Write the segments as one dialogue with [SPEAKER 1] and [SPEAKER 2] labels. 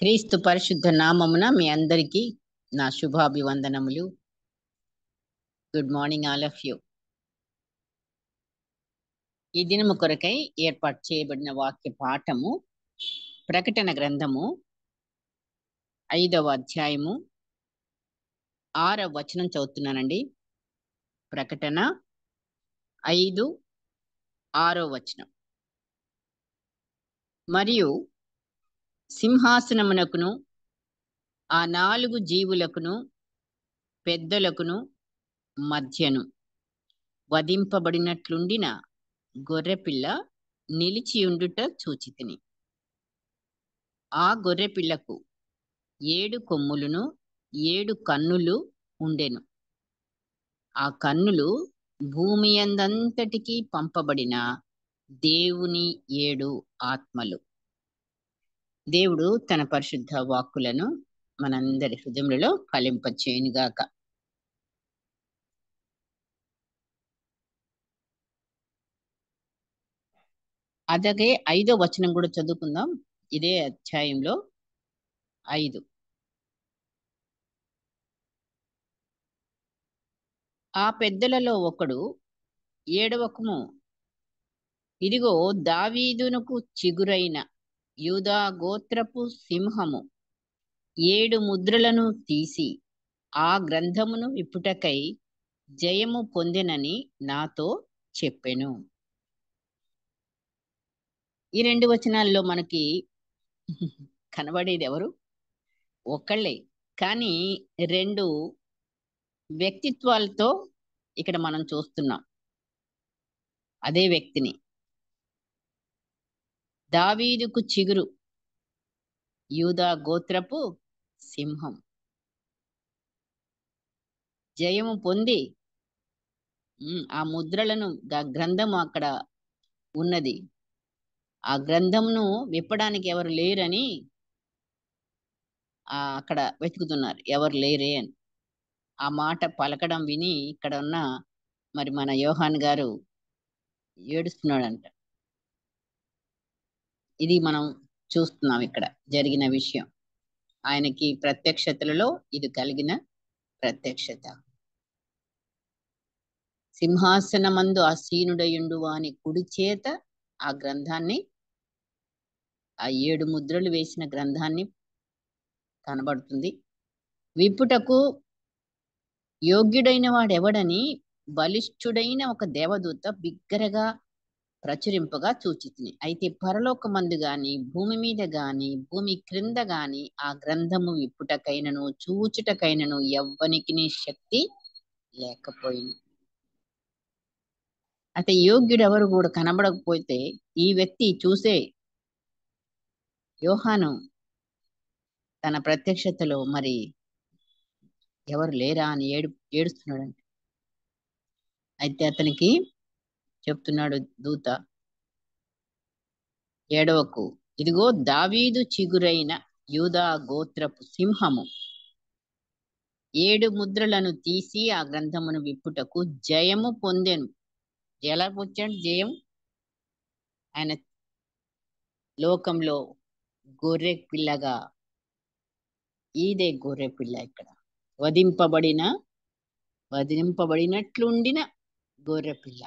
[SPEAKER 1] క్రీస్తు పరిశుద్ధ నామమున మీ అందరికీ నా శుభాభివందనములు. Good morning all of you. ఈ దినము కొరకై ఏర్పాటు చేయబడిన వాక్య పాఠము ప్రకటన గ్రంథము 5వ అధ్యాయము 6వ వచనం చదువుతున్నానండి. ప్రకటన 5:6 వచనం. మరియు సింహాసనమునకును ఆ 4 జీవులకును పెద్దలకును మధ్యను వధింపబడినట్లుండిన గొర్రెపిల్ల నిలిచియుండుట చూచితిని. ఆ గొర్రెపిల్లకు 7 కొమ్ములును 7 కన్నులు ఉండెను. ఆ కన్నులు భూమి యందంతటికి పంపబడిన దేవుని 7 ఆత్మలు. దేవుడు తన పరిశుద్ధ వాక్కులను మనందరి హృదయములలో ఫలింపచేయునుగాక. అలాగే 5వ వచనం కూడా చదువుకుందాం. ఇదే అధ్యాయంలో 5. ఆ పెద్దలలో ఒకడు ఏడవకము, ఇదిగో దావీదునకు చిగురైన యూదా గోత్రపు సింహము 7 ముద్రలను తీసి ఆ గ్రంథమును విప్పుటకై జయము పొందెనని నాతో చెప్పెను. ఈ 2 వచనాల్లో మనకి కనబడేది ఎవరు? ఒక్కళ్ళే, కానీ 2 వ్యక్తిత్వాలతో ఇక్కడ మనం చూస్తున్నాం అదే వ్యక్తిని. దావీదుకు చిగురు, యూదా గోత్రపు సింహం, జయము పొంది ఆ ముద్రలను గ్రంథము అక్కడ ఉన్నది. ఆ గ్రంథమును విప్పడానికి ఎవరు లేరని అక్కడ వెతుకుతున్నారు, ఎవరు లేరే అని. ఆ మాట పలకడం విని ఇక్కడ ఉన్న మరి మన యోహాన్ గారు ఏడుస్తున్నాడంట. ఇది మనం చూస్తున్నాం ఇక్కడ జరిగిన విషయం. ఆయనకి ప్రత్యక్షతలలో ఇది కలిగిన ప్రత్యక్షత. సింహాసనమందు ఆసీనుడయుండు వాని కుడి చేత ఆ గ్రంథాన్ని, ఆ 7 ముద్రలు వేసిన గ్రంథాన్ని కనబడుతుంది. విప్పుటకు యోగ్యుడైన వాడెవడని బలిష్ఠుడైన ఒక దేవదూత బిగ్గరగా ప్రచురింపగా చూచితిని. అయితే పరలోకమందు గాని భూమి మీద గాని భూమి క్రింద గాని ఆ గ్రంథము విప్పుటకైనను చూచుటకైనను ఎవ్వనికి శక్తి లేకపోయింది. అయితే యోగ్యుడెవరు కూడా కనబడకపోతే ఈ వ్యక్తి చూసే యోహాను తన ప్రత్యక్షతలో మరి ఎవరు లేరా అని ఏడుస్తున్నాడంట. అయితే అతనికి చెప్తున్నాడు దూత, ఏడవకు, ఇదిగో దావీదు చిగురైన యూదా గోత్రపు సింహము 7 ముద్రలను తీసి ఆ గ్రంథమును విప్పుటకు జయము పొందెను. ఎలా వచ్చాడు జయం? ఆయన లోకంలో గొర్రె పిల్లగా, ఇదే గొర్రె పిల్ల, ఇక్కడ వధింపబడినట్లుండిన గొర్రె పిల్ల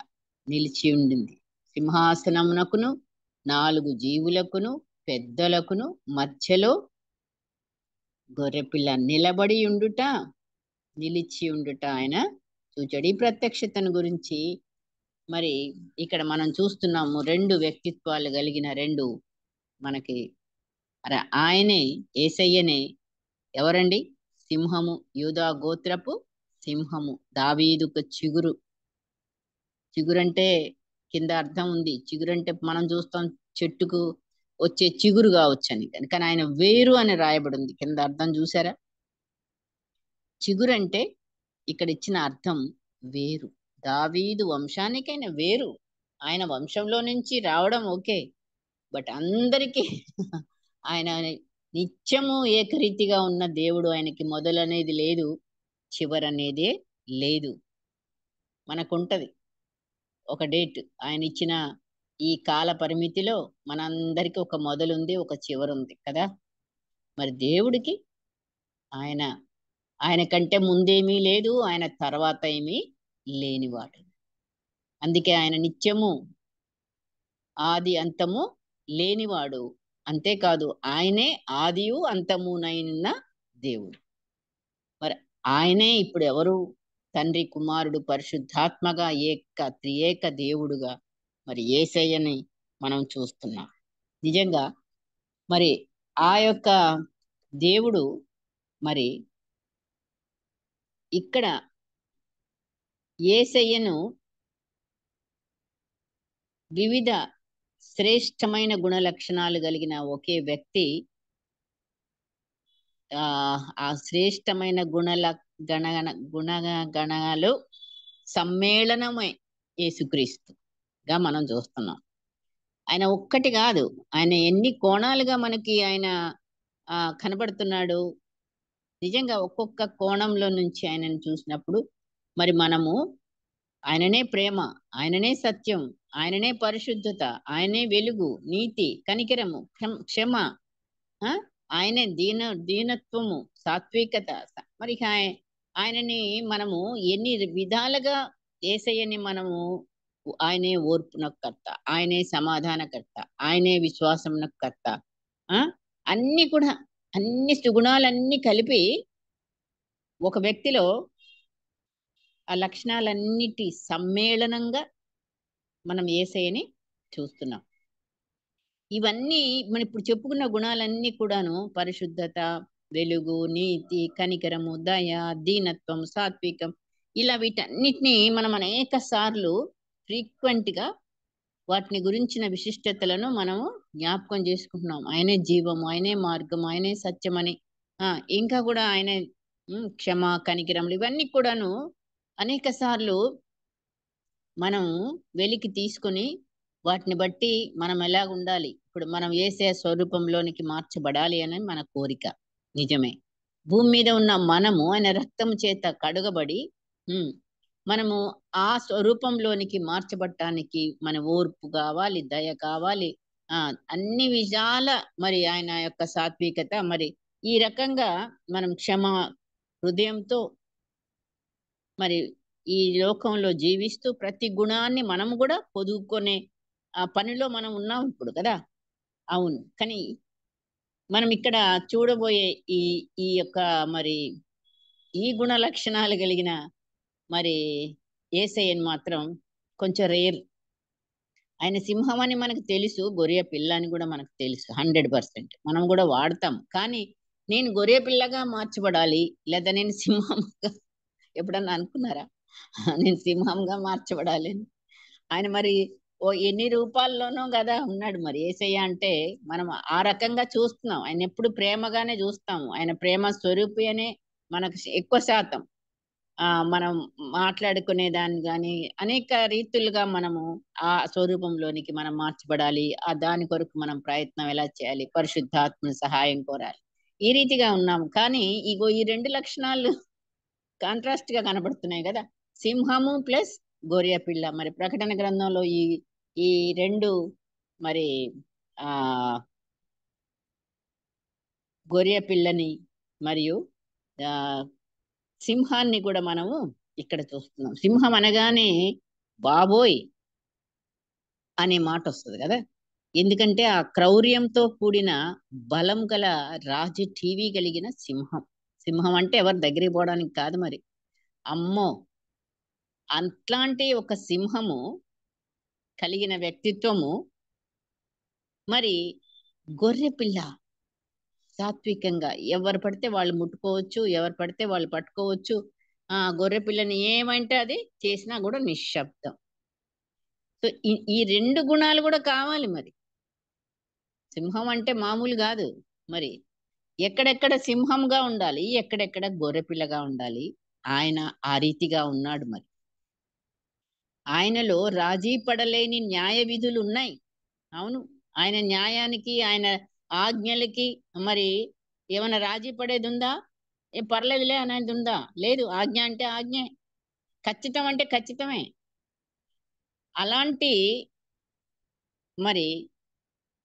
[SPEAKER 1] నిలిచి ఉండింది. సింహాసనమునకును 4 జీవులకును పెద్దలకును మధ్యలో గొర్రెపిల్ల నిలబడి ఉండుట, నిలిచి ఉండుట ఆయన చూచాడు. ఈ ప్రత్యక్షతను గురించి మరి ఇక్కడ మనం చూస్తున్నాము. 2 వ్యక్తిత్వాలు కలిగిన 2 మనకి ఆయనే, యేసయ్యనే. ఎవరండి? సింహము, యూదా గోత్రపు సింహము, దావీదుకు చిగురు. చిగురంటే కింద అర్థం ఉంది. చిగురంటే మనం చూస్తాం చెట్టుకు వచ్చే చిగురు కావచ్చని, కానీ ఆయన వేరు అని రాయబడి ఉంది కింద అర్థం. చూసారా? చిగురంటే ఇక్కడ ఇచ్చిన అర్థం వేరు. దావీదు వంశానికైనా వేరు. ఆయన వంశంలో నుంచి రావడం ఓకే, బట్ అందరికీ ఆయన నిత్యము ఏకరీతిగా ఉన్న దేవుడు. ఆయనకి మొదలనేది లేదు, చివరనేదే లేదు. మనకుంటది ఒక డేట్. ఆయన ఇచ్చిన ఈ కాల పరిమితిలో మనందరికీ ఒక మొదలుంది, ఒక చివరుంది కదా. మరి దేవుడికి ఆయన ఆయన కంటే ముందేమీ లేదు, ఆయన తర్వాత ఏమీ లేనివాడు. అందుకే ఆయన నిత్యము ఆది అంతము లేనివాడు. అంతేకాదు ఆయనే ఆదియు అంతమునైన దేవుడు. మరి ఆయనే ఇప్పుడు ఎవరు? తండ్రి, కుమారుడు, పరిశుద్ధాత్మగా త్రియేక దేవుడుగా మరి యేసయ్యని మనం చూస్తున్నాం. నిజంగా మరి ఆ యొక్క దేవుడు మరి ఇక్కడ యేసయ్యను వివిధ శ్రేష్టమైన గుణ లక్షణాలు కలిగిన ఒకే వ్యక్తి, ఆ శ్రేష్టమైన గుణగణాలు సమ్మేళనమే యేసుక్రీస్తుగా మనం చూస్తున్నాం. ఆయన ఒక్కటి కాదు, ఆయన ఎన్ని కోణాలుగా మనకి ఆయన కనబడుతున్నాడు. నిజంగా ఒక్కొక్క కోణంలో నుంచి ఆయనను చూసినప్పుడు మరి మనము ఆయననే ప్రేమ, ఆయననే సత్యం, ఆయననే పరిశుద్ధత, ఆయనే వెలుగు, నీతి, కనికరము, క్షమ, ఆయనే దీనత్వము, సాత్వికత. మరి ఆయనని మనము ఎన్ని విధాలుగా యేసయ్యని మనము ఆయనే ఓర్పునకర్త, ఆయనే సమాధానకర్త, ఆయనే విశ్వాసమునకర్త, అన్ని కూడా అన్ని సుగుణాలన్నీ కలిపి ఒక వ్యక్తిలో ఆ లక్షణాలన్నిటి సమ్మేళనంగా మనం యేసయ్యని చూస్తున్నాం. ఇవన్నీ మనం ఇప్పుడు చెప్పుకున్న గుణాలన్నీ కూడాను పరిశుద్ధత, వెలుగు, నీతి, కనికరము, దయ, దీనత్వం, సాత్వికం, ఇలా వీటన్నిటిని మనం అనేక సార్లు ఫ్రీక్వెంట్ గా వాటిని గురించిన విశిష్టతలను మనము జ్ఞాపకం చేసుకుంటున్నాం. ఆయనే జీవము, ఆయనే మార్గము, ఆయనే సత్యమని, ఇంకా కూడా ఆయనే క్షమ, కనికరములు, ఇవన్నీ కూడాను అనేక సార్లు మనం వెలికి తీసుకొని వాటిని బట్టి మనం ఎలా ఉండాలి, ఇప్పుడు మనం యేసయ్య స్వరూపంలోనికి మార్చబడాలి అని మన కోరిక. నిజమే, భూమి మీద ఉన్న మనము ఆయన రక్తం చేత కడుగబడి మనము ఆ స్వరూపంలోనికి మార్చబడటానికి మన ఓర్పు కావాలి, దయ కావాలి, అన్ని విషయాల మరి ఆయన యొక్క సాత్వికత, మరి ఈ రకంగా మనం క్షమ హృదయంతో మరి ఈ లోకంలో జీవిస్తూ ప్రతి గుణాన్ని మనము కూడా పొదువుకునే ఆ పనిలో మనం ఉన్నాం ఇప్పుడు కదా. అవును, కానీ మనం ఇక్కడ చూడబోయే ఈ ఈ యొక్క మరి ఈ గుణ లక్షణాలు కలిగిన మరి యేసయ్యను మాత్రం కొంచెం రేర్. ఆయన సింహం అని మనకు తెలుసు, గొర్రె పిల్ల అని కూడా మనకు తెలుసు, 100% మనం కూడా వాడతాం. కానీ నేను గొర్రె పిల్లగా మార్చబడాలి, లేదా నేను సింహంగా ఎప్పుడన్నా అనుకున్నారా? నేను సింహంగా మార్చబడాలి. ఆయన మరి ఎన్ని రూపాల్లోనో కదా ఉన్నాడు. మరి యేసయ్య అంటే మనం ఆ రకంగా చూస్తున్నాం. ఆయన ఎప్పుడు ప్రేమగానే చూస్తాము. ఆయన ప్రేమ స్వరూపి అనే మనకు ఎక్కువ శాతం మనం మాట్లాడుకునే దాన్ని కానీ అనేక రీతులుగా మనము ఆ స్వరూపంలోనికి మనం మార్చబడాలి. దాని కొరకు మనం ప్రయత్నం ఎలా చేయాలి, పరిశుద్ధాత్మ సహాయం కోరాలి, ఈ రీతిగా ఉన్నాము. కానీ ఇగో ఈ రెండు లక్షణాలు కాంట్రాస్ట్ గా కనబడుతున్నాయి కదా, సింహము ప్లస్ గొర్రె పిల్ల. మరి ప్రకటన గ్రంథంలో ఈ ఈ రెండు మరి ఆ గొర్రె పిల్లని మరియు ఆ సింహాన్ని కూడా మనము ఇక్కడ చూస్తున్నాం. సింహం అనగానే బాబోయ్ అనే మాట వస్తుంది కదా, ఎందుకంటే ఆ క్రౌర్యంతో కూడిన బలం గల రాజు టీవీ కలిగిన సింహం. సింహం అంటే ఎవరి దగ్గరికి పోవడానికి కాదు, మరి అమ్మో అట్లాంటి ఒక సింహము కలిగిన వ్యక్తిత్వము. మరి గొర్రె పిల్ల సాత్వికంగా ఎవరు పడితే వాళ్ళు ముట్టుకోవచ్చు, ఎవరు పడితే వాళ్ళు పట్టుకోవచ్చు. గొర్రె పిల్లని ఏమంటే అది చేసినా కూడా నిశ్శబ్దం. సో ఈ రెండు గుణాలు కూడా కావాలి. మరి సింహం అంటే మామూలు కాదు. మరి ఎక్కడెక్కడ సింహంగా ఉండాలి, ఎక్కడెక్కడ గొర్రె పిల్లగా ఉండాలి. ఆయన ఆ రీతిగా ఉన్నాడు. మరి ఆయనలో రాజీ పడలేని న్యాయ విధులు ఉన్నాయి. అవును, ఆయన న్యాయానికి, ఆయన ఆజ్ఞలకి మరి ఏమైనా రాజీ పడేది ఉందా? ఏం పర్లేదులే అనేది ఉందా? లేదు. ఆజ్ఞ అంటే ఆజ్ఞే, ఖచ్చితం అంటే ఖచ్చితమే. అలాంటి మరి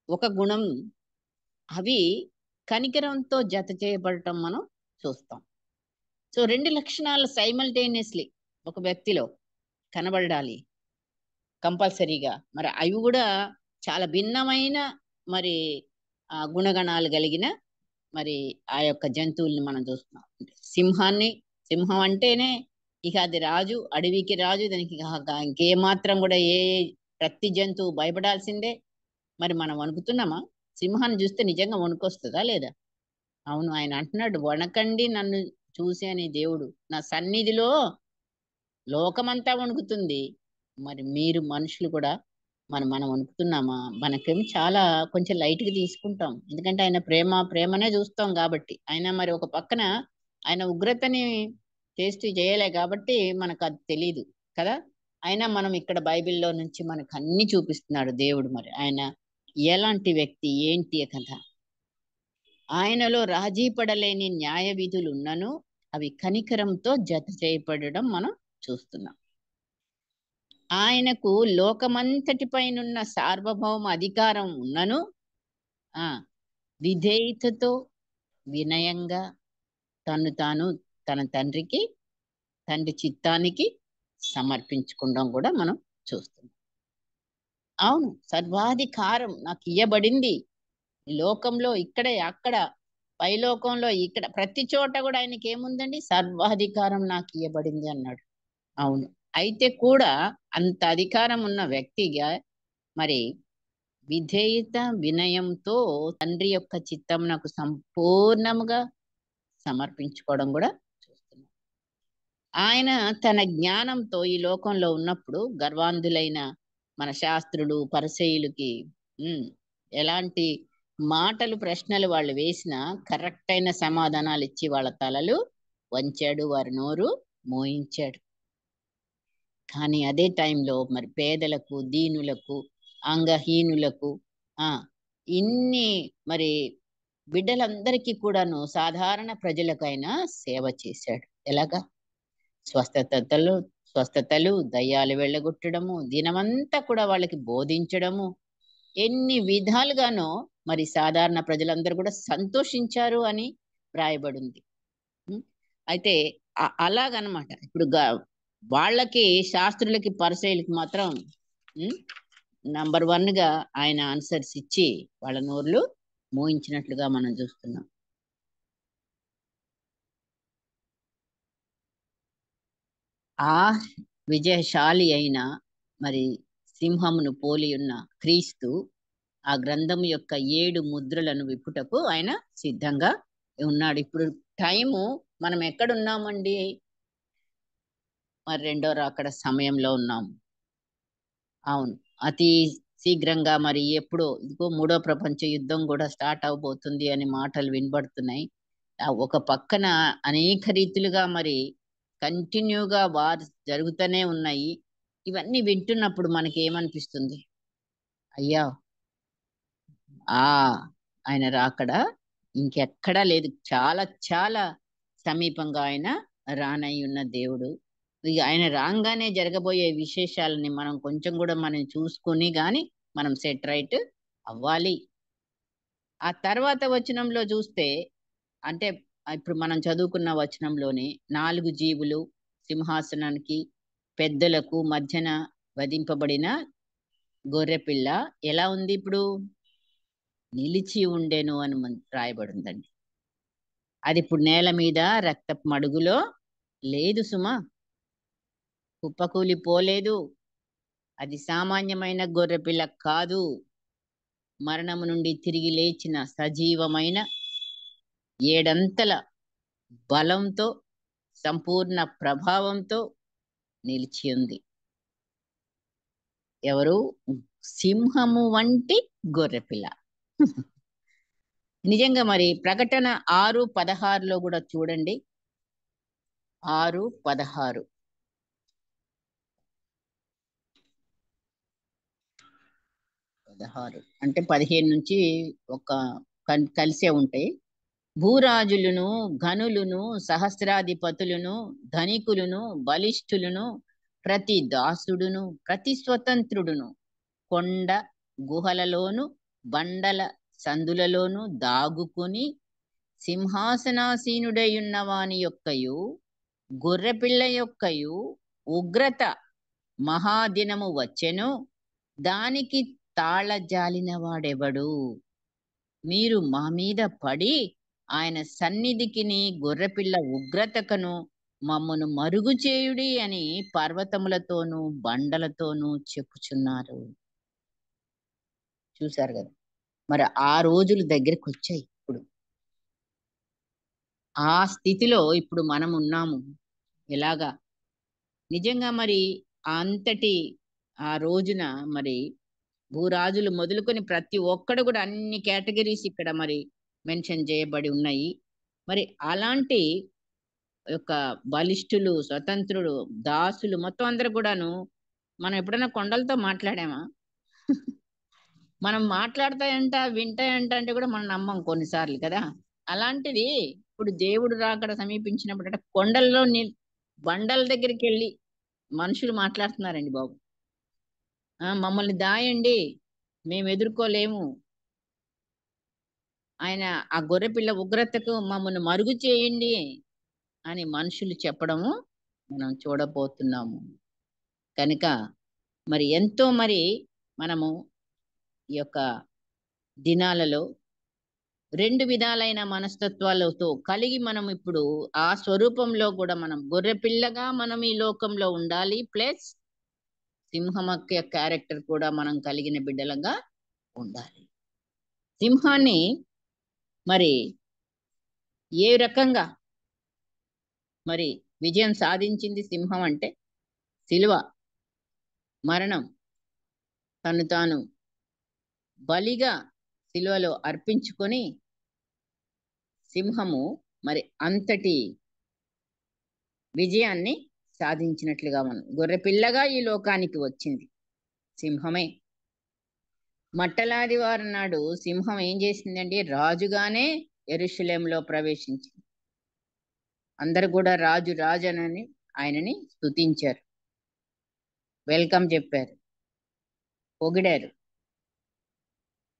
[SPEAKER 1] ఒక గుణం, అవి కనికరంతో జత చేయబడటం మనం చూస్తాం. సో 2 లక్షణాలు సైమల్టేనియస్లీ ఒక వ్యక్తిలో కనబడాలి కంపల్సరీగా. మరి అవి కూడా చాలా భిన్నమైన మరి గుణగణాలు కలిగిన మరి ఆ యొక్క జంతువుల్ని మనం చూస్తున్నాం. సింహం అంటేనే ఇక అది రాజు, అడవికి రాజు. దానికి ఇంకేమాత్రం కూడా ప్రతి జంతువు భయపడాల్సిందే. మరి మనం వణుకుతున్నామా? సింహాన్ని చూస్తే నిజంగా వణుకొస్తుందా లేదా? అవును, ఆయన అంటున్నాడు, వణకండి నన్ను చూసి అని దేవుడు. నా సన్నిధిలో లోకమంతా వణుకుతుంది. మరి మీరు మనుషులు కూడా మనం వణుకుతున్నామా? మనకేమి చాలా కొంచెం లైట్గా తీసుకుంటాం. ఎందుకంటే ఆయన ప్రేమనే చూస్తాం కాబట్టి. ఆయన మరి ఒక పక్కన ఆయన ఉగ్రతని టేస్ట్ చేయలే కాబట్టి మనకు అది తెలీదు కదా. అయినా మనం ఇక్కడ బైబిల్లో నుంచి మనకు అన్ని చూపిస్తున్నాడు దేవుడు. మరి ఆయన ఎలాంటి వ్యక్తి, ఏంటి కథ. ఆయనలో రాజీ పడలేని న్యాయ విధులు ఉన్నను అవి కనికరంతో జత చేయబడడం మనం చూస్తున్నాం. ఆయనకు లోకమంతటిపైనున్న సార్వభౌమ అధికారం ఉన్నను విధేయతతో వినయంగా తాను తన తండ్రి చిత్తానికి సమర్పించుకోవడం కూడా మనం చూస్తున్నాం. అవును, సర్వాధికారం నాకు ఇయ్యబడింది. లోకంలో ఇక్కడే, అక్కడ, పైలోకంలో, ఇక్కడ ప్రతి చోట కూడా ఆయనకి ఏముందండి? సర్వాధికారం నాకు ఇయ్యబడింది అన్నాడు. అవును, అయితే కూడా అంత అధికారం ఉన్న వ్యక్తిగా మరి విధేయత వినయంతో తండ్రి యొక్క చిత్తం నాకు సంపూర్ణముగా సమర్పించుకోవడం కూడా చూస్తున్నాం. ఆయన తన జ్ఞానంతో ఈ లోకంలో ఉన్నప్పుడు గర్వాంధులైన మన శాస్త్రులు పరిసయ్యులకి ఎలాంటి మాటలు ప్రశ్నలు వాళ్ళు వేసినా కరెక్ట్ అయిన సమాధానాలు ఇచ్చి వాళ్ళ తలలు వంచాడు, వారి నోరు మోయించాడు. కానీ అదే టైంలో మరి పేదలకు, దీనులకు, అంగహీనులకు ఇన్ని మరి బిడ్డలందరికీ కూడాను సాధారణ ప్రజలకైనా సేవ చేశాడు. ఎలాగా? స్వస్థతలు, దయ్యాలు వెళ్ళగొట్టడము, దినమంతా కూడా వాళ్ళకి బోధించడము, ఎన్ని విధాలుగానో మరి సాధారణ ప్రజలందరూ కూడా సంతోషించారు అని వ్రాయబడింది. అయితే అలాగనమాట. ఇప్పుడు వాళ్ళకి, శాస్త్రులకి, పరిసయ్యులకి మాత్రం నంబర్ 1గా ఆయన ఆన్సర్స్ ఇచ్చి వాళ్ళ నోర్లు మోయించినట్లుగా మనం చూస్తున్నాం. ఆ విజయశాలి అయిన మరి సింహమును పోలి ఉన్న క్రీస్తు ఆ గ్రంథం యొక్క 7 ముద్రలను విప్పుటకు ఆయన సిద్ధంగా ఉన్నాడు. ఇప్పుడు టైము మనం ఎక్కడున్నామండి? మరి రెండో రాకడ సమయంలో ఉన్నాము. అవును, అతి శీఘ్రంగా మరి ఎప్పుడో ఇదిగో 3వ ప్రపంచ యుద్ధం కూడా స్టార్ట్ అవబోతుంది అని మాటలు వినబడుతున్నాయి. ఒక పక్కన అనేక రీతులుగా మరి కంటిన్యూగా వార్ జరుగుతూనే ఉన్నాయి. ఇవన్నీ వింటున్నప్పుడు మనకి ఏమనిపిస్తుంది? అయ్యా ఆయన రాకడ ఇంకెక్కడా లేదు. చాలా చాలా సమీపంగా ఆయన రానై ఉన్న దేవుడు. ఇక ఆయన రాగానే జరగబోయే విశేషాలని మనం కొంచెం కూడా మనం చూసుకుని గాని మనం సెట్ రైట్ అవ్వాలి. ఆ తర్వాత వచనంలో చూస్తే, అంటే ఇప్పుడు మనం చదువుకున్న వచనంలోనే 4 జీవులు సింహాసనానికి పెద్దలకు మధ్యన వధింపబడిన గొర్రెపిల్ల ఎలా ఉంది? ఇప్పుడు నిలిచి ఉండెను అని రాయబడిందండి. అది ఇప్పుడు నేల మీద రక్తపు మడుగులో లేదు సుమా, కుప్పకూలిపోలేదు. అది సామాన్యమైన గొర్రెపిల్ల కాదు. మరణము నుండి తిరిగి లేచిన సజీవమైన 7 బలంతో సంపూర్ణ ప్రభావంతో నిలిచి ఉంది. ఎవరు? సింహము వంటి గొర్రెపిల్ల. నిజంగా మరి ప్రకటన 6:16లో కూడా చూడండి. 6:16 అంటే 15 నుంచి ఒక కలిసే ఉంటాయి. భూరాజులను, ఘనులను, సహస్రాధిపతులను, ధనికులను, బలిష్ఠులను, ప్రతి దాసుడును, ప్రతి స్వతంత్రుడును, కొండ గుహలలోను, బండల సందులలోను దాగుకొని సింహాసనాసీనుడై ఉన్నవాని యొక్కయు గొర్రెపిల్ల యొక్కయు ఉగ్రత మహాదినము వచ్చెను, దానికి తాళజాలిన వాడెవడు? మీరు మా మీద పడి ఆయన సన్నిధికిని గొర్రెపిల్ల ఉగ్రతకను మమ్మను మరుగు చేయుడి అని పర్వతములతోనూ బండలతోనూ చెప్పుచున్నారు. చూశారు కదా, మరి ఆ రోజులు దగ్గరికి వచ్చాయి. ఇప్పుడు ఆ స్థితిలో ఇప్పుడు మనం ఉన్నాము. ఎలాగా నిజంగా మరి అంతటి ఆ రోజున మరి భూరాజులు మొదలుకొని ప్రతి ఒక్కడు కూడా అన్ని కేటగిరీస్ ఇక్కడ మరి మెన్షన్ చేయబడి ఉన్నాయి. మరి అలాంటి యొక్క బలిష్ఠులు, స్వతంత్రులు, దాసులు మొత్తం అందరు కూడాను మనం ఎప్పుడైనా కొండలతో మాట్లాడామా? మనం మాట్లాడతాయంట, వింటాయంట అంటే కూడా మనం నమ్మం కొన్నిసార్లు కదా. అలాంటిది ఇప్పుడు దేవుడు రాకడ సమీపించినప్పుడు అంటే కొండల్లో బండల దగ్గరికి వెళ్ళి మనుషులు మాట్లాడుతున్నారండి బాబు. మమ్మల్ని దాయండి, మేము ఎదుర్కోలేము, ఆయన ఆ గొర్రెపిల్ల ఉగ్రతకు మమ్మల్ని మరుగు చేయండి అని మనుషులు చెప్పడము మనం చూడబోతున్నాము. కనుక మరి ఎంతో మరి మనము ఈ యొక్క దినాలలో రెండు విధాలైన మనస్తత్వాలతో కలిగి మనం ఇప్పుడు ఆ స్వరూపంలో కూడా మనం గొర్రెపిల్లగా మనం ఈ లోకంలో ఉండాలి. ప్లస్ సింహమక్క క్యారెక్టర్ కూడా మనం కలిగిన బిడ్డలంగా ఉండాలి. సింహాన్ని మరి ఏ రకంగా మరి విజయం సాధించింది సింహం అంటే శిలువ మరణం, తను తాను బలిగా శిలువలో అర్పించుకొని సింహము మరి అంతటి విజయాన్ని సాధించినట్లుగా మనం గొర్రెపిల్లగా ఈ లోకానికి వచ్చింది సింహమే. మట్టలాదివారం నాడు సింహం ఏం చేసిందండి? రాజుగానే యెరూషలేములో ప్రవేశించింది. అందరు కూడా రాజు రాజు అని ఆయనని స్తుతించారు, వెల్కమ్ చెప్పారు, పొగిడారు.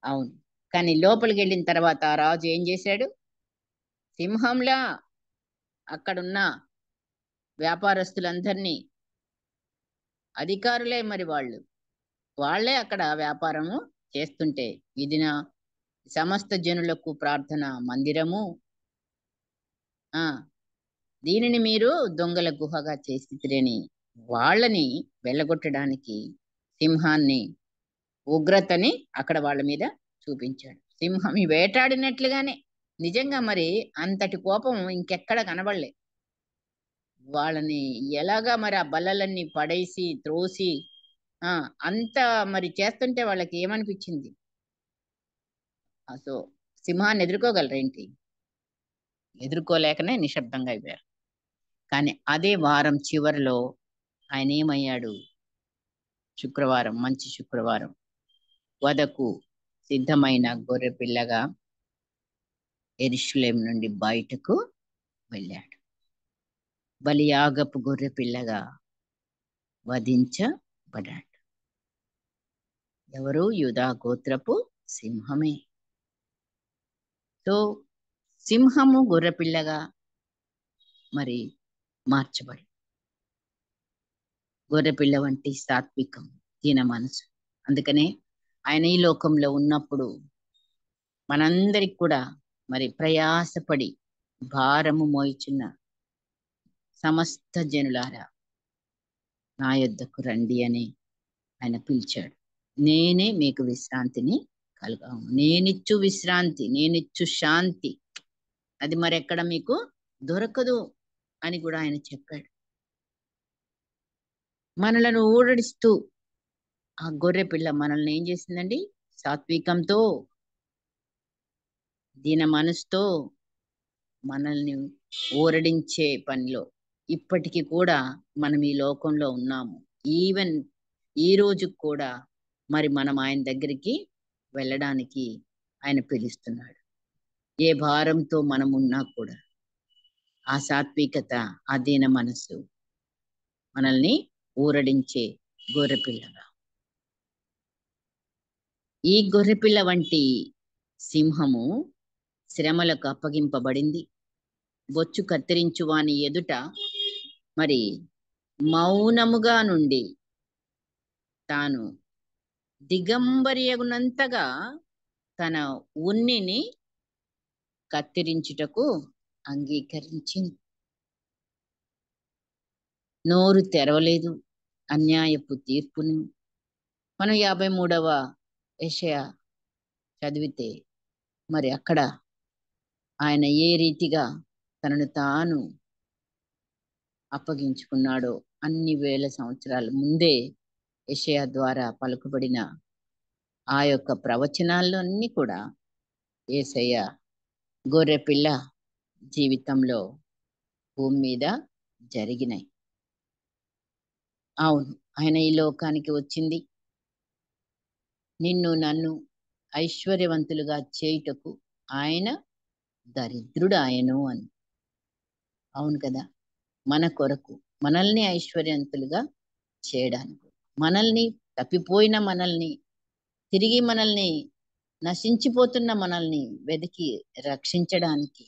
[SPEAKER 1] అవును, కానీ లోపలికి వెళ్ళిన తర్వాత ఆ రాజు ఏం చేశాడు? సింహంలా అక్కడున్న వ్యాపారస్తులందరినీ, అధికారులే మరి వాళ్ళే అక్కడ వ్యాపారము చేస్తుంటే, ఇది నా సమస్త జనులకు ప్రార్థన మందిరము, దీనిని మీరు దొంగల గుహగా చేసిరని వాళ్ళని వెళ్ళగొట్టడానికి సింహాన్ని ఉగ్రతని అక్కడ వాళ్ళ మీద చూపించాడు. సింహం వేటాడినట్లుగానే నిజంగా మరి అంతటి కోపం ఇంకెక్కడ కనబడలే. వాళ్ళని ఎలాగా మరి ఆ బల్లలన్నీ పడేసి త్రోసి అంత మరి చేస్తుంటే వాళ్ళకి ఏమనిపించింది? సో సింహాన్ని ఎదుర్కోగలరేంటి? ఎదుర్కోలేకనే నిశ్శబ్దంగా అయిపోయారు. కానీ అదే వారం చివరిలో ఆయన ఏమయ్యాడు? శుక్రవారం, మంచి శుక్రవారం, వధకు సిద్ధమైన గొర్రె పిల్లగా యెరూషలేము నుండి బయటకు వెళ్ళాడు. బలియాగపు గొర్రె పిల్లగా వధించబడ్డాడు. ఎవరు? యూదా గోత్రపు సింహమే. సో సింహము గొర్రెపిల్లగా మరి మార్చబడి, గొర్రెపిల్ల వంటి సాత్వికం, దీన మనసు. అందుకనే ఆయన ఈ లోకంలో ఉన్నప్పుడు మనందరికి కూడా మరి ప్రయాసపడి భారము మోయిచున్న సమస్త జనులారా నా యొద్దకు రండి అని ఆయన పిలిచాడు. నేనే మీకు విశ్రాంతిని కలుగాను, నేనిచ్చు విశ్రాంతి, నేనిచ్చు శాంతి, అది మరెక్కడ మీకు దొరకదు అని కూడా ఆయన చెప్పాడు. మనలను ఊరడిస్తూ ఆ గొర్రె పిల్ల మనల్ని ఏం చేసిందండి? సాత్వికంతో, దీన మనసుతో మనల్ని ఊరడించే పనిలో ఇప్పటికీ కూడా మనం ఈ లోకంలో ఉన్నాము. ఈవెన్ ఈ రోజు కూడా మరి మనం ఆయన దగ్గరికి వెళ్ళడానికి ఆయన పిలుస్తున్నాడు. ఏ భారంతో మనం ఉన్నా కూడా ఆ సాత్వికత, ఆ దీన మనసు మనల్ని ఊరడించే గొర్రెపిల్లగా, ఈ గొర్రెపిల్ల వంటి సింహము శ్రమలకు అప్పగింపబడింది. బొచ్చు కత్తిరించు వాని ఎదుట మరి మౌనముగా నుండి తాను దిగంబరియగునంతగా తన ఉన్నిని కత్తిరించుటకు అంగీకరించింది. నోరు తెరవలేదు అన్యాయపు తీర్పును. మనం 53వ యెషయా చదివితే మరి అక్కడ ఆయన ఏ రీతిగా తనను తాను అప్పగించుకున్నాడో అన్ని వేల సంవత్సరాల ముందే యెషయా ద్వారా పలుకబడిన ఆ యొక్క ప్రవచనాల్లో అన్ని కూడా యేసయ్య గొర్రెపిల్ల జీవితంలో భూమి మీద జరిగినాయి. అవును, ఆయన ఈ లోకానికి వచ్చింది నిన్ను నన్ను ఐశ్వర్యవంతులుగా చేయుటకు. ఆయన దరిద్రుడు ఆయను అని. అవును కదా, మన కొరకు మనల్ని ఐశ్వర్యవంతులుగా చేయడానికి, మనల్ని తప్పిపోయిన మనల్ని తిరిగి మనల్ని నశించిపోతున్న మనల్ని వెతికి రక్షించడానికి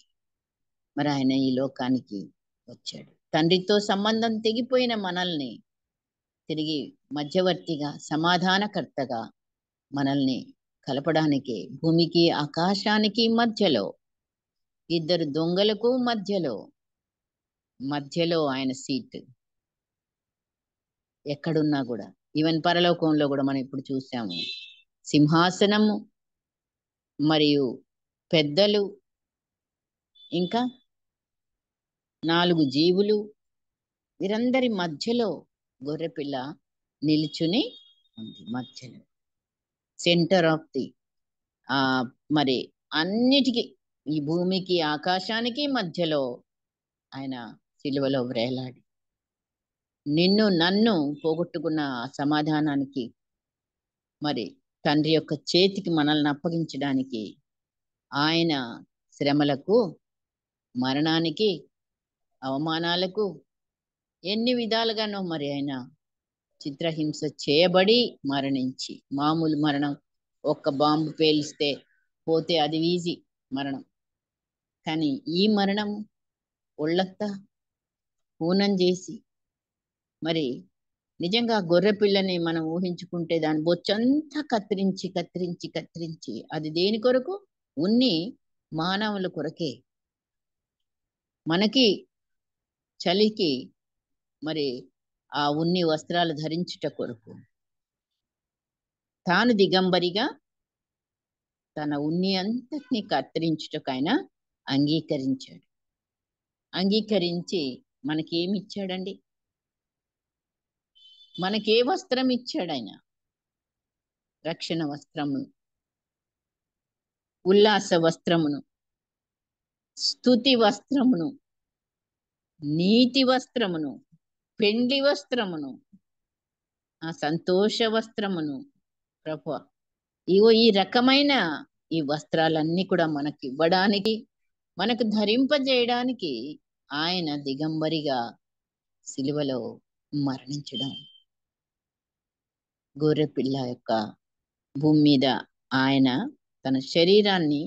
[SPEAKER 1] మరి ఆయన ఈ లోకానికి వచ్చాడు. తండ్రితో సంబంధం తెగిపోయిన మనల్ని తిరిగి మధ్యవర్తిగా సమాధానకర్తగా మనల్ని కలపడానికి, భూమికి ఆకాశానికి మధ్యలో ఇద్దరు దొంగలకు మధ్యలో ఆయన సీట్. ఎక్కడున్నా కూడా, ఈవెన్ పరలోకంలో కూడా మనం ఇప్పుడు చూసాము, సింహాసనము మరియు పెద్దలు ఇంకా 4 జీవులు, వీరందరి మధ్యలో గొర్రెపిల్ల నిలుచుని ఉంది. మధ్యలో సెంటర్ ఆఫ్ ది మరి అన్నిటికీ, ఈ భూమికి ఆకాశానికి మధ్యలో ఆయన సిలువలో వ్రేలాడి నిన్ను నన్ను పోగొట్టుకున్న సమాధానానికి మరి తండ్రి యొక్క చేతికి మనల్ని అప్పగించడానికి ఆయన శ్రమలకు, మరణానికి, అవమానాలకు ఎన్ని విధాలుగానో మరి ఆయన చిత్రహింస చేయబడి మరణించి, మామూలు మరణం ఒక్క బాంబు పేలిస్తే పోతే అది ఈజీ మరణం, కానీ ఈ మరణం ఒళ్ళంతా హూనం చేసి మరి నిజంగా గొర్రె పిల్లని మనం ఊహించుకుంటే దాని బొచ్చంతా కత్తిరించి అది దేని కొరకు? ఉన్ని మానవుల కొరకే, మనకి చలికి మరి ఆ ఉన్ని వస్త్రాలు ధరించుట కొరకు తాను దిగంబరిగా తన ఉన్ని అంతటిని కత్తిరించుటకు ఆయన అంగీకరించాడు. అంగీకరించి మనకేమి ఇచ్చాడండి? మనకే వస్త్రం ఇచ్చాడు ఆయన? రక్షణ వస్త్రమును, ఉల్లాస వస్త్రమును, స్తుతి వస్త్రమును, నీతి వస్త్రమును, పెండ్లి వస్త్రమును, ఆ సంతోష వస్త్రమును. ప్రభువా, ఇగో ఈ రకమైన ఈ వస్త్రాలన్నీ కూడా మనకి ఇవ్వడానికి, మనకు ధరింపజేయడానికి ఆయన దిగంబరిగా సిలువలో మరణించడం. గొర్రెపిల్ల యొక్క భూమి మీద ఆయన తన శరీరాన్ని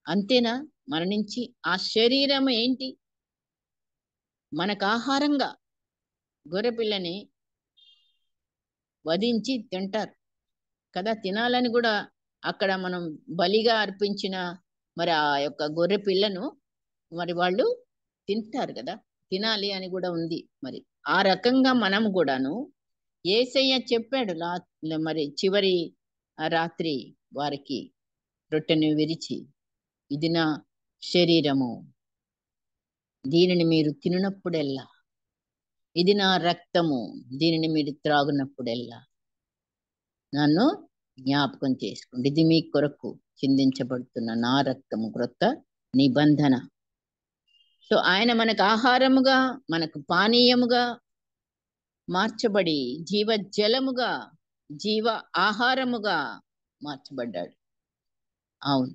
[SPEAKER 1] అంతేనా మరణించి, ఆ శరీరం ఏంటి? మనకు ఆహారంగా గొర్రెపిల్లని వధించి తింటారు కదా, తినాలని కూడా అక్కడ మనం బలిగా అర్పించిన మరి ఆ యొక్క గొర్రె పిల్లను మరి వాళ్ళు తింటారు కదా, తినాలి అని కూడా ఉంది. మరి ఆ రకంగా మనం కూడాను యేసయ్య చెప్పాడు మరి చివరి రాత్రి వారికి రొట్టెను విరిచి, ఇది నా శరీరము, దీనిని మీరు తిననప్పుడెల్లా, ఇది నా రక్తము, దీనిని మీరు త్రాగునప్పుడెల్లా నన్ను జ్ఞాపకం చేసుకోండి. ఇది మీ కొరకు చిందించబడుతున్న నా రక్తము, క్రొత్త నిబంధన. సో ఆయన మనకు ఆహారముగా, మనకు పానీయముగా మార్చబడి జీవజలముగా, జీవ ఆహారముగా మార్చబడ్డాడు. అవును,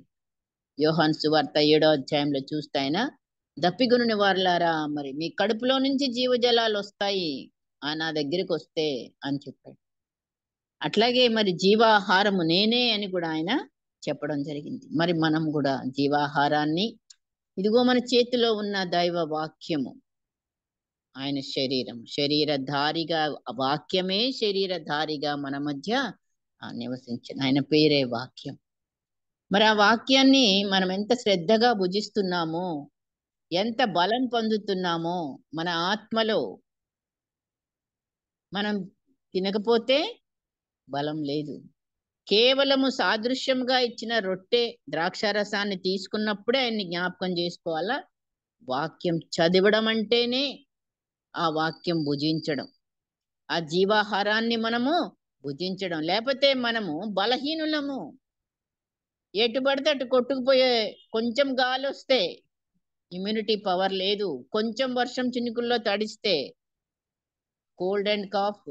[SPEAKER 1] యోహాను సువార్త 7వ అధ్యాయంలో చూస్తే ఆయన దప్పిగొనిన వారులారా, మరి మీ కడుపులో నుంచి జీవజలాలు వస్తాయి నా దగ్గరికి వస్తే అని చెప్పాడు. అట్లాగే మరి జీవాహారము నేనే అని కూడా ఆయన చెప్పడం జరిగింది. మరి మనం కూడా జీవాహారాన్ని, ఇదిగో మన చేతిలో ఉన్న దైవ వాక్యము, ఆయన శరీరధారిగా, ఆ వాక్యమే శరీరధారిగా మన మధ్య నివసించిన ఆయన పేరే వాక్యం. మరి ఆ వాక్యాన్ని మనం ఎంత శ్రద్ధగా భుజిస్తున్నామో, ఎంత బలం పొందుతున్నామో మన ఆత్మలో. మనం తినకపోతే బలం లేదు. కేవలము సాదృశ్యంగా ఇచ్చిన రొట్టె ద్రాక్షారసాన్ని తీసుకున్నప్పుడే ఆయన్ని జ్ఞాపకం చేసుకోవాలా. వాక్యం చదవడం అంటేనే ఆ వాక్యం భుజించడం, ఆ జీవాహారాన్ని మనము భుజించడం. లేకపోతే మనము బలహీనులము. ఎటు పడితే అటు కొట్టుకుపోయే, కొంచెం గాలి వస్తే ఇమ్యూనిటీ పవర్ లేదు, కొంచెం వర్షం చినుకుల్లో తడిస్తే కోల్డ్ అండ్ కాఫ్.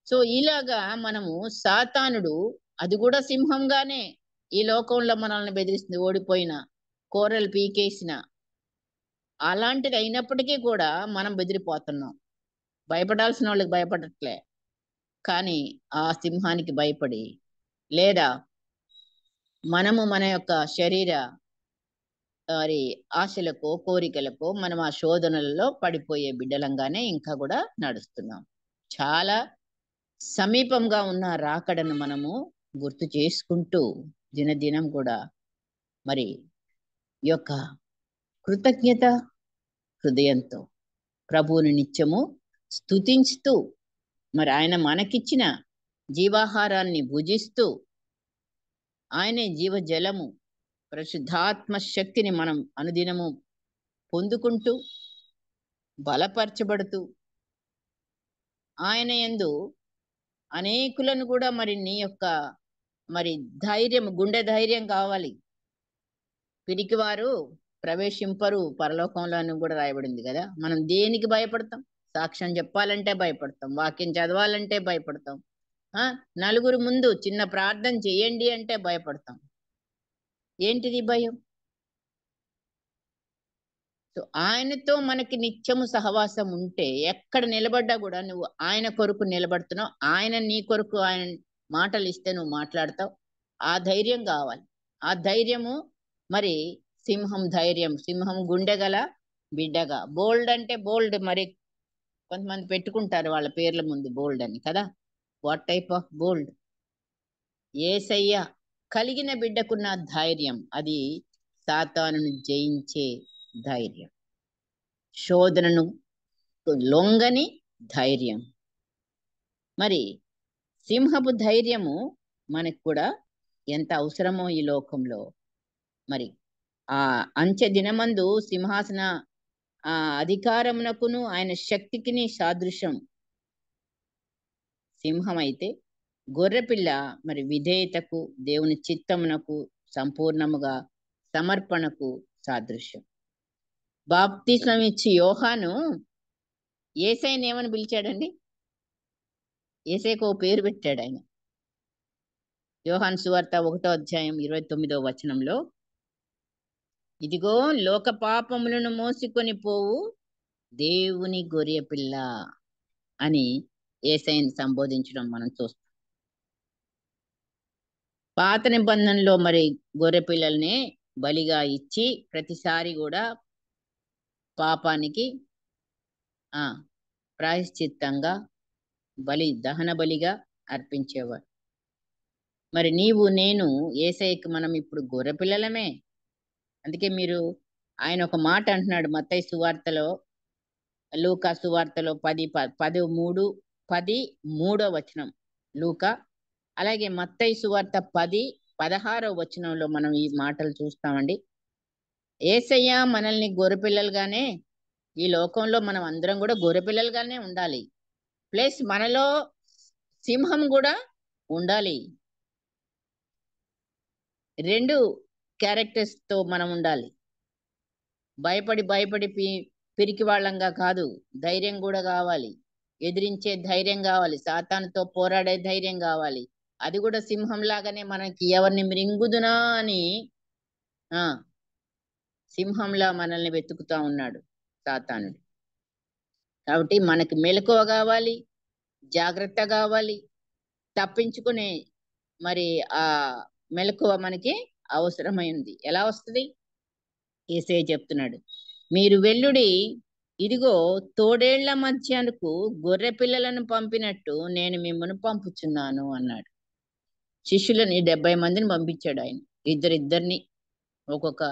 [SPEAKER 1] సో ఇలాగా మనము, సాతానుడు అది కూడా సింహంగానే ఈ లోకంలో మనల్ని బెదిరిస్తుంది. ఓడిపోయిన, కూరలు పీకేసిన, అలాంటిది అయినప్పటికీ కూడా మనం బెదిరిపోతున్నాం. భయపడాల్సిన వాళ్ళకి భయపడట్లే, కానీ ఆ సింహానికి భయపడి, లేదా మనము మన యొక్క శరీర మరి ఆశలకో కోరికలకో మనం ఆ శోధనలలో పడిపోయే బిడ్డలంగానే ఇంకా కూడా నడుస్తున్నాం. చాలా సమీపంగా ఉన్న రాకడను మనము గుర్తు చేసుకుంటూ దినదినం కూడా మరి ఈ యొక్క కృతజ్ఞత హృదయంతో ప్రభువుని నిత్యము స్తుతించుతూ, మరి ఆయన మనకిచ్చిన జీవాహారాన్ని భుజిస్తూ, ఆయనే జీవజలము, పరిశుద్ధాత్మ శక్తిని మనం అనుదినము పొందుకుంటూ బలపరచబడుతూ, ఆయన యందు అనేకులను కూడా మరి నీ యొక్క మరి ధైర్యం, గుండె ధైర్యం కావాలి. పిరికివారు ప్రవేశింపరు పరలోకంలో అని కూడా రాయబడింది కదా. మనం దేనికి భయపడతాం? సాక్ష్యం చెప్పాలంటే భయపడతాం, వాక్యం చదవాలంటే భయపడతాం, నలుగురు ముందు చిన్న ప్రార్థన చేయండి అంటే భయపడతాం. ఏంటిది భయం? సో ఆయనతో మనకి నిత్యము సహవాసం ఉంటే ఎక్కడ నిలబడ్డా కూడా నువ్వు ఆయన కొరకు నిలబడుతున్నావు. ఆయన నీ కొరకు ఆయన మాటలు ఇస్తే నువ్వు మాట్లాడతావు. ఆ ధైర్యం కావాలి. ఆ ధైర్యము మరి సింహం ధైర్యం, సింహం గుండెగల బిడ్డగా. బోల్డ్ అంటే బోల్డ్, మరి కొంతమంది పెట్టుకుంటారు వాళ్ళ పేర్ల ముందు బోల్డ్ అని కదా. వాట్ టైప్ ఆఫ్ బోల్డ్? యేసయ్య కలిగిన బిడ్డకున్న ధైర్యం, అది సాతానును జయించే ధైర్యం, శోధనను లొంగని ధైర్యం. మరి సింహపు ధైర్యము మనకు కూడా ఎంత అవసరమో ఈ లోకంలో. మరి ఆ అంచె దినమందు సింహాసన అధికారమునకును ఆయన శక్తికిని సాదృశ్యం సింహం అయితే, గొర్రెపిల్ల మరి విధేయతకు, దేవుని చిత్తమునకు, సంపూర్ణముగా సమర్పణకు సాదృశ్యం. బాప్తిస్మం ఇచ్చి యోహాను యేసయ్యను ఏమని పిలిచాడండి? యేసయ్యకు ఓ పేరు పెట్టాడు ఆయన. యోహాను సువార్త 1వ అధ్యాయం 29వ వచనంలో, ఇదిగో లోక పాపములను మోసుకొని పోవు దేవుని గొర్రె పిల్ల అని యేసయ్యను సంబోధించడం మనం చూస్తాం. పాత నిబంధనలో మరి గొర్రె పిల్లల్ని బలిగా ఇచ్చి ప్రతిసారి కూడా పాపానికి ప్రాయశ్చిత్తంగా దహన బలిగా అర్పించేవారు. మరి నీవు నేను యేసయ్యకు మనం ఇప్పుడు గొర్రె పిల్లలమే. అందుకే మీరు ఆయన ఒక మాట అంటున్నాడు మత్తయి సువార్తలో, లూకా సువార్తలో 13వ వచనం లూకా, అలాగే మత్తయి సువార్త 10:16వ వచనంలో మనం ఈ మాటలు చూస్తామండి. యేసయ్య మనల్ని గొర్రెపిల్లలుగానే, ఈ లోకంలో మనం అందరం కూడా గొర్రెపిల్లలుగానే ఉండాలి. ప్లస్ మనలో సింహం కూడా ఉండాలి. 2 క్యారెక్టర్స్ తో మనం ఉండాలి. భయపడి పిరికి వాళ్ళంగా కాదు, ధైర్యం కూడా కావాలి. ఎదిరించే ధైర్యం కావాలి, సాతానుతో పోరాడే ధైర్యం కావాలి. అది కూడా సింహం లాగానే మనకి ఎవరిని మృంగుదునా అని సింహంలా మనల్ని వెతుకుతా ఉన్నాడు సాతానుడు. కాబట్టి మనకి మెలకువ కావాలి, జాగ్రత్త కావాలి. తప్పించుకునే మరి ఆ మెలకువ మనకి అవసరమైంది. ఎలా వస్తుంది? యేసయ్య చెప్తున్నాడు, మీరు వెల్లుడి, ఇదిగో తోడేళ్ల మధ్యకు గొర్రె పిల్లలను పంపినట్టు నేను మిమ్మల్ని పంపుచున్నాను అన్నాడు. శిష్యులని 70 మందిని పంపించాడు ఆయన. ఇద్దరిద్దరిని ఒక్కొక్క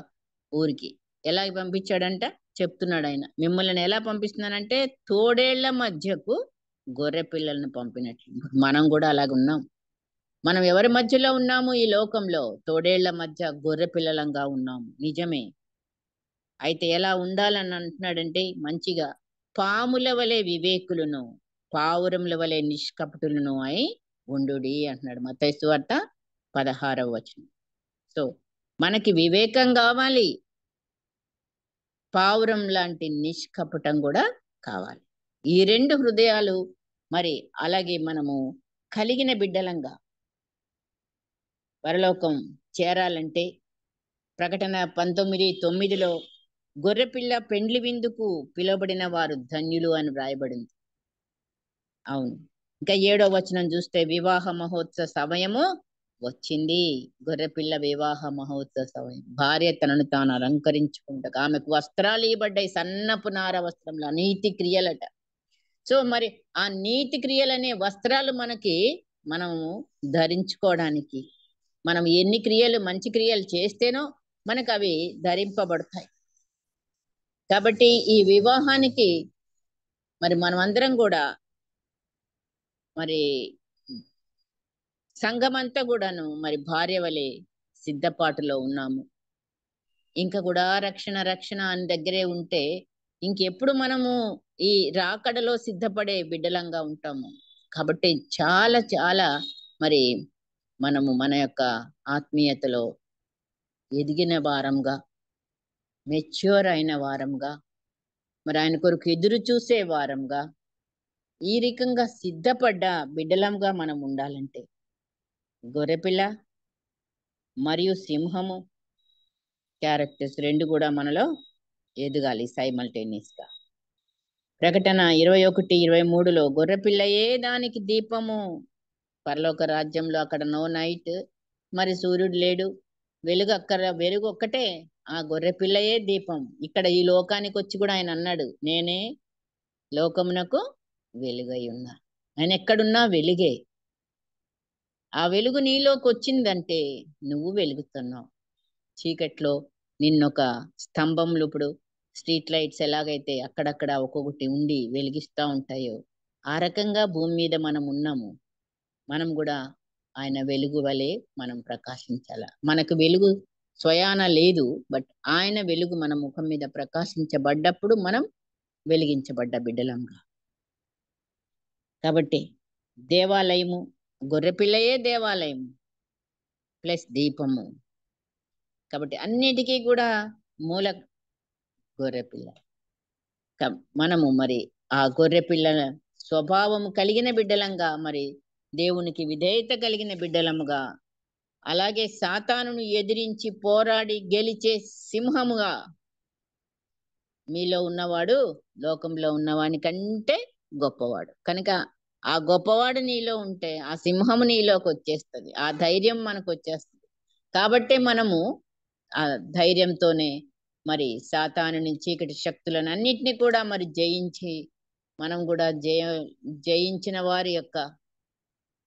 [SPEAKER 1] ఊరికి. ఎలా పంపించాడంట చెప్తున్నాడు ఆయన. మిమ్మల్ని ఎలా పంపిస్తున్నానంటే తోడేళ్ల మధ్యకు గొర్రె పిల్లలను పంపినట్లు. మనం కూడా అలాగ ఉన్నాం. మనం ఎవరి మధ్యలో ఉన్నాము? ఈ లోకంలో తోడేళ్ల మధ్య గొర్రె పిల్లలంగా ఉన్నాము. నిజమే. అయితే ఎలా ఉండాలని అంటున్నాడంటే మంచిగా పాముల వలె వివేకులను, పావురముల వలె నిష్కపటులను అయి ఉండుడి అంటున్నాడు. మత్తయి సువార్త 16వ వచనం. సో మనకి వివేకం కావాలి, పావురం లాంటి నిష్కపటం కూడా కావాలి. ఈ రెండు హృదయాలు మరి అలాగే మనము కలిగిన బిడ్డలంగా పరలోకం చేరాలంటే ప్రకటన 19:9లో గొర్రెపిల్ల పెండ్లి విందుకు పిలువబడిన వారు ధన్యులు అని వ్రాయబడింది. అవును. ఇంకా 7వ వచనం చూస్తే వివాహ మహోత్సవ సమయము వచ్చింది. గొర్రెపిల్ల వివాహ మహోత్సవ సమయం. భార్య తనను తాను అలంకరించుకుంటా, ఆమెకు వస్త్రాలు ఇవ్వబడ్డాయి, సన్నపు నార వస్త్రంలో, నీతి క్రియలట. సో మరి ఆ నీతి క్రియలనే వస్త్రాలు మనము ధరించుకోవడానికి, మనం ఎన్ని క్రియలు మంచి క్రియలు చేస్తేనో మనకు అవి ధరింపబడతాయి. కాబట్టి ఈ వివాహానికి మరి మనమందరం కూడా మరి సంఘమంతా కూడాను మరి భార్య వలె సిద్ధపాటులో ఉన్నాము. ఇంకా కూడా రక్షణ రక్షణ అని దగ్గరే ఉంటే ఇంకెప్పుడు మనము ఈ రాకడలో సిద్ధపడే బిడ్డలంగా ఉంటాము. కాబట్టి చాలా చాలా మరి మనము మన యొక్క ఆత్మీయతలో ఎదిగిన వారంగా, మెచ్యూర్ అయిన వారంగా, మరి ఆయన కొరకు ఎదురు చూసే వారంగా, ఈ రకంగా సిద్ధపడ్డ బిడ్డలంగా మనం ఉండాలంటే గొర్రెపిల్ల మరియు సింహము క్యారెక్టర్స్ రెండు కూడా మనలో ఎదగాలి సైమల్టేనియస్ గా. ప్రకటన 21:23లో గొర్రెపిల్లయే దానికి దీపము. పరలోక రాజ్యంలో అక్కడ నో నైట్, మరి సూర్యుడు లేడు, వెలుగు అక్కడ, వెలుగు ఒక్కటే, ఆ గొర్రె పిల్లయే దీపం. ఇక్కడ ఈ లోకానికి వచ్చి కూడా ఆయన అన్నాడు, నేనే లోకమునకు వెలుగై ఉన్నా. ఆయన ఎక్కడున్నా వెలుగే. ఆ వెలుగు నీలోకి వచ్చిందంటే నువ్వు వెలుగుతున్నావు. చీకట్లో నిన్నొక స్తంభంలో, ఇప్పుడు స్ట్రీట్ లైట్స్ ఎలాగైతే అక్కడక్కడ ఒక్కొక్కటి ఉండి వెలిగిస్తూ ఉంటాయో, ఆ రకంగా భూమి మీద మనం ఉన్నాము. మనం కూడా ఆయన వెలుగు వలె మనం ప్రకాశించాల. మనకు వెలుగు స్వయాన లేదు, బట్ ఆయన వెలుగు మన ముఖం మీద ప్రకాశించబడ్డప్పుడు మనం వెలిగించబడ్డ బిడ్డలంగా. కాబట్టి దేవాలయము, గొర్రెపిల్లయే దేవాలయము ప్లస్ దీపము. కాబట్టి అన్నిటికీ కూడా మూల గొర్రెపిల్ల. మనము మరి ఆ గొర్రెపిల్ల స్వభావము కలిగిన బిడ్డలంగా, మరి దేవునికి విధేయత కలిగిన బిడ్డలముగా, అలాగే సాతానును ఎదిరించి పోరాడి గెలిచే సింహముగా మీలో ఉన్నవాడు లోకంలో ఉన్నవాని కంటే గొప్పవాడు. కనుక ఆ గొప్పవాడు నీలో ఉంటే ఆ సింహము నీలోకి వచ్చేస్తుంది, ఆ ధైర్యం మనకు వచ్చేస్తుంది. కాబట్టి మనము ఆ ధైర్యంతోనే మరి సాతానుని, చీకటి శక్తులను అన్నిటినీ కూడా మరి జయించి, మనం కూడా జయించిన వారి యొక్క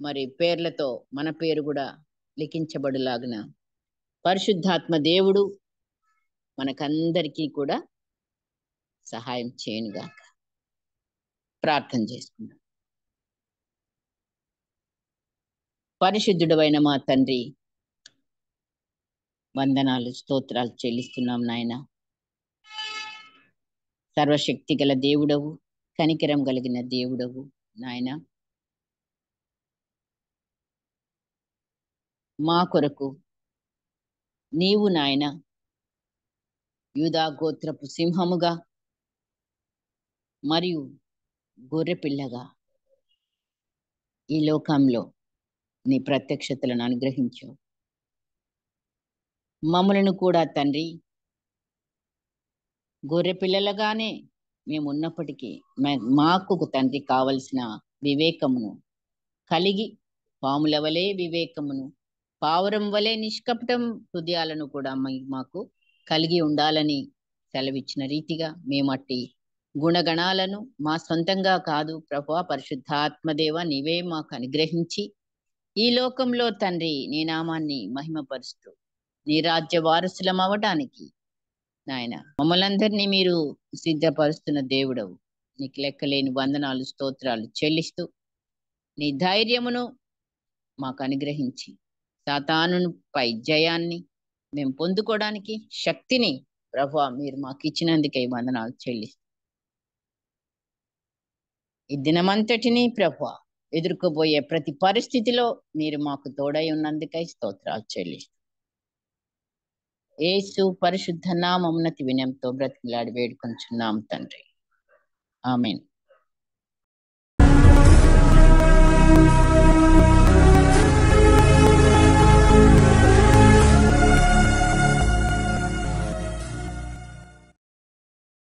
[SPEAKER 1] మరి పేర్లతో మన పేరు కూడా లిఖించబడులాగున పరిశుద్ధాత్మ దేవుడు మనకందరికీ కూడా సహాయం చేయనుగాక. ప్రార్థన చేసుకుందాం. పరిశుద్ధుడైన మా తండ్రి, వందనాలు, స్తోత్రాలు చెల్లిస్తున్నాం నాయన. సర్వశక్తి గల దేవుడవు, కనికరం కలిగిన దేవుడవు నాయన. మా కొరకు నీవు నాయన యూదా గోత్రపు సింహముగా మరియు గొర్రెపిల్లగా ఈ లోకంలో నీ ప్రత్యక్షతలను అనుగ్రహించు. మమ్మలను కూడా తండ్రి గొర్రె పిల్లలుగానే మేము ఉన్నప్పటికీ మాకు తండ్రి కావలసిన వివేకమును కలిగి, పాముల వలె వివేకమును పావురం వలె నిష్కపటం హృదయాలను కూడా మాకు కలిగి ఉండాలని సెలవిచ్చిన రీతిగా మేమట్టి గుణగణాలను మా సొంతంగా కాదు ప్రభువా, పరిశుద్ధాత్మదేవ నీవే మాకు అనుగ్రహించి ఈ లోకంలో తండ్రి నీ నామాన్ని మహిమపరుస్తూ నీ రాజ్య వారసులం అవ్వటానికి నాయన మమ్మల్ందరినీ మీరు సిద్ధపరుస్తున్న దేవుడవు. నీకు లెక్కలేని వందనాలు, స్తోత్రాలు చెల్లిస్తూ నీ ధైర్యమును మాకు అనుగ్రహించి సాతానుపై జయాన్ని మేము పొందుకోవడానికి శక్తిని ప్రభువా మీరు మాకు ఇచ్చినందుకే వందనాలు చెల్లిస్తూ ఈ దినమంతటినీ ప్రభువా ఎదుర్కోబోయే ప్రతి పరిస్థితిలో మీరు మాకు తోడై ఉన్నందుకై స్తోత్రాలు చెల్లిస్తూ యేసు పరిశుద్ధ నామమున వినయంతో బ్రతికిలాడి వేడుకొంచున్నాం తండ్రి. ఆమేన్.